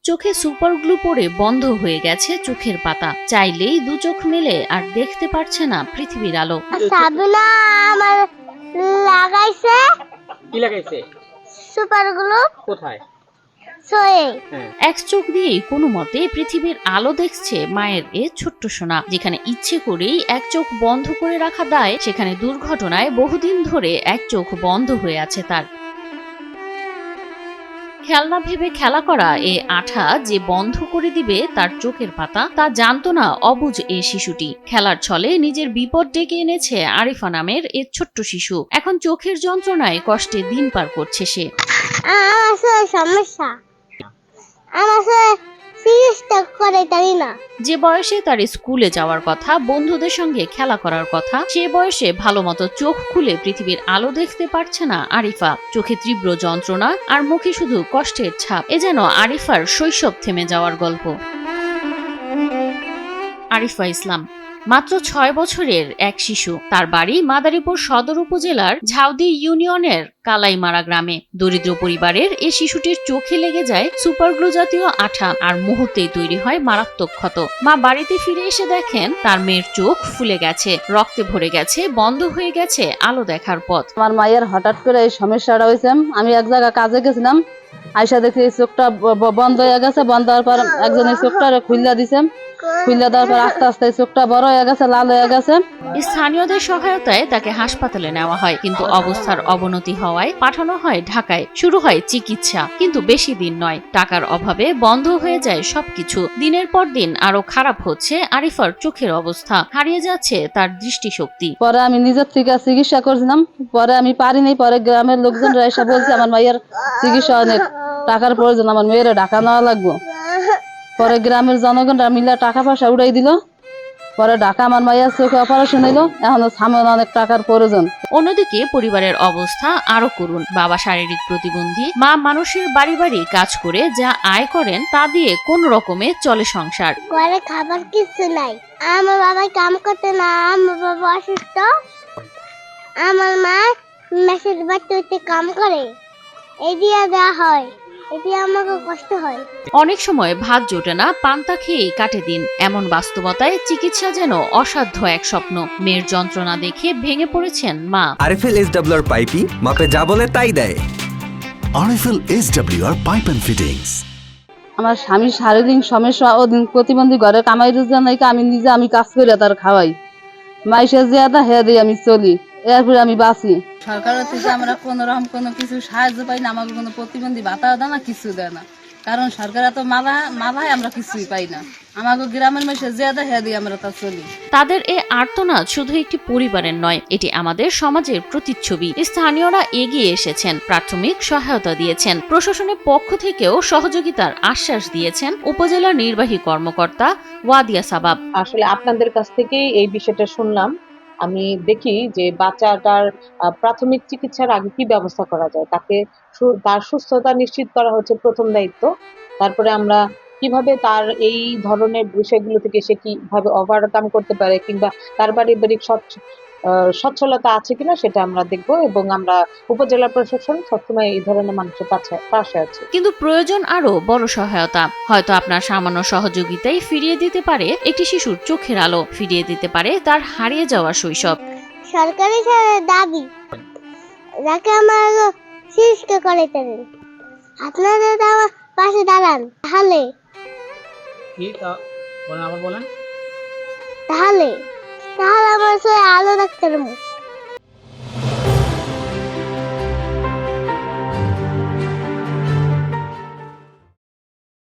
চোখে super glue পড়ে বন্ধ হয়ে গেছে চোখের পাতা, চাইলেই দু চোখ মেলে আর দেখতে পারছে না পৃথিবীর আলো। সাবিনা আমার লাগাইছে। কি লাগাইছে? Super glue. কোথায়? এক চোখ দিয়েই কোনো মতে পৃথিবীর আলো দেখছে মায়ের এ ছোট্ট সোনা। যেখানে ইচ্ছে করেই এক চোখ বন্ধ করে রাখা দায়, সেখানে দুর্ঘটনায় বহুদিন ধরে এক চোখ বন্ধ হয়ে আছে তার। খেলনা ভেবে খেলা করা এ আঠা যে বন্ধ করে দিবে তার চোখের পাতা, তা জানতো না অবুঝ এ শিশুটি। খেলার ছলে নিজের বিপদ ডেকে এনেছে আরিফা নামের এ ছোট্ট শিশু। এখন চোখের যন্ত্রণায় কষ্টে দিন পার করছে সে। আমার সমস্যা, আমার সিরিজটা করে তাই না। যে বয়সে তার স্কুলে যাওয়ার কথা, বন্ধুদের সঙ্গে খেলা করার কথা, সে বয়সে ভালো মতো চোখ খুলে পৃথিবীর আলো দেখতে পারছে না আরিফা। চোখে তীব্র যন্ত্রণা আর মুখে শুধু কষ্টের ছাপ। এ যেন আরিফার শৈশব থেমে যাওয়ার গল্প। আরিফা ইসলাম মাত্র 6 বছরের এক শিশু। তার বাড়ি মাদারীপুর সদর উপজেলার ঝাউদি ইউনিয়নের কালাইমারা গ্রামে। দরিদ্র পরিবারের এই শিশুটির চোখে লেগে যায় সুপার গ্লু জাতীয় আঠা, আর মুহূর্তেই তৈরি হয় মারাত্মক ক্ষত। মা বাড়িতে ফিরে এসে দেখেন তার মেয়ের চোখ ফুলে গেছে, রক্তে ভরে গেছে, বন্ধ হয়ে গেছে আলো দেখার পথ। আমার মায়ের হঠাৎ করে এই সমস্যাটা হয়েছে। আমি এক জায়গায় কাজে গেছিলাম, আইসা দেখি এই চোখটা বন্ধ হয়ে গেছে। বন্ধ হওয়ার পর একজন এই চোখটা খুললা দিছে, খুললা দেওয়ার পর আস্তে আস্তে চোখটা বড় হয়ে গেছে, লাল হয়ে গেছে। স্থানীয়দের সহায়তায় তাকে হাসপাতালে নেওয়া হয়, কিন্তু অবস্থার অবনতি হওয়ায় পাঠানো হয় ঢাকায়। শুরু হয় চিকিৎসা, কিন্তু বেশি দিন নয়। টাকার অভাবে বন্ধ হয়ে যায় সবকিছু। দিনের পর দিন আরো খারাপ হচ্ছে আরিফার চোখের অবস্থা, হারিয়ে যাচ্ছে তার দৃষ্টিশক্তি। পরে আমি নিজের থেকে চিকিৎসা করছিলাম, পরে আমি পারিনি। পরে গ্রামের লোকজনরা এসে বলছে আমার মায়ের চিকিৎসা অনেক টাকার প্রয়োজন, আমার মেয়েরা ঢাকা নেওয়া লাগবে। পরে গ্রামের জনগণরা মিলে টাকা পয়সা উড়াই দিল। পরে ঢাকা আমার মায়ের চোখে অপারেশন হইলো, এখন সামনে অনেক টাকার প্রয়োজন। অন্যদিকে পরিবারের অবস্থা আরো করুণ। বাবা শারীরিক প্রতিবন্ধী, মা মানুষের বাড়ি বাড়ি কাজ করে যা আয় করেন তা দিয়ে কোন রকমে চলে সংসার। ঘরে খাবার কিছু নাই, আমার বাবা কাম করতে না, আমার বাবা অসুস্থ। আমার মা মেসেজ বাড়িতে কাম করে, এই দিয়ে দেওয়া হয়, এতে আমাকে কষ্ট হয়। অনেক সময় ভাত জোটে না, পান্তা খেয়েই কাটে দিন। এমন বাস্তবতায় চিকিৎসা যেন অসাধ্য এক স্বপ্ন। মেয়ের যন্ত্রণা দেখে ভেঙে পড়েছেন মা। আরএফএল SWR পাইপি মাপে যা বলে তাই দেয়। RFL SWR pipe and fittings. আমার স্বামী শারীরিক সমস্যা ও প্রতিবন্ধী, ঘরে কামাই রোজগার নাই, আমি কাজ করে তার খাওয়াই। মাইসে জিয়াদা হে দিয়ে আমি চলি, এরপরে আমি বাঁচি। সরকারের থেকে আমরা কোন রকম কোনো কিছু সাহায্য পাই না, আমাকে কোনো প্রতিবন্ধী ভাতা দেয় না, কিছু দেয় না। কারণ সরকার তো মালায় আমরা কিছুই পাই না। আমাকে গ্রামের মেশে জিয়াদা হে দিয়ে আমরা তা চলি। তাদের এই আর্তনাদ শুধু একটি পরিবারের নয়, এটি আমাদের সমাজের প্রতিচ্ছবি। স্থানীয়রা এগিয়ে এসেছেন, প্রাথমিক সহায়তা দিয়েছেন, প্রশাসনের পক্ষ থেকেও সহযোগিতার আশ্বাস দিয়েছেন উপজেলা নির্বাহী কর্মকর্তা ওয়াদিয়া সাবাব। আসলে আপনাদের কাছ থেকেই এই বিষয়টা শুনলাম। আমি দেখি যে বাচ্চাটার প্রাথমিক চিকিৎসার আগে কি ব্যবস্থা করা যায়, তার সুস্থতা নিশ্চিত করা হচ্ছে প্রথম দায়িত্ব। তারপরে আমরা কিভাবে তার এই ধরনের বিষয়গুলো থেকে সে কিভাবে ওভারকাম করতে পারে, কিংবা তার পারিবারিক সচ্ছলতা আছে কিনা সেটা আমরা দেখব। এবং আমরা উপজেলা প্রশাসন সবসময় এই ধরনের মানুষের পাশে আছে। কিন্তু প্রয়োজন আরো বড় সহায়তা। হয়তো আপনার সামান্য সহযোগিতাই ফিরিয়ে দিতে পারে একটি শিশুর চোখের আলো, ফিরিয়ে দিতে পারে তার হারিয়ে যাওয়া শৈশব। সরকারি দাবি যাকে আমার চিকিৎসা করে দেবেন, আপনাদের পাশে দাঁড়ান, তাহলে আবার বলেন। তাহলে আমার আলো দেখতে পারবো।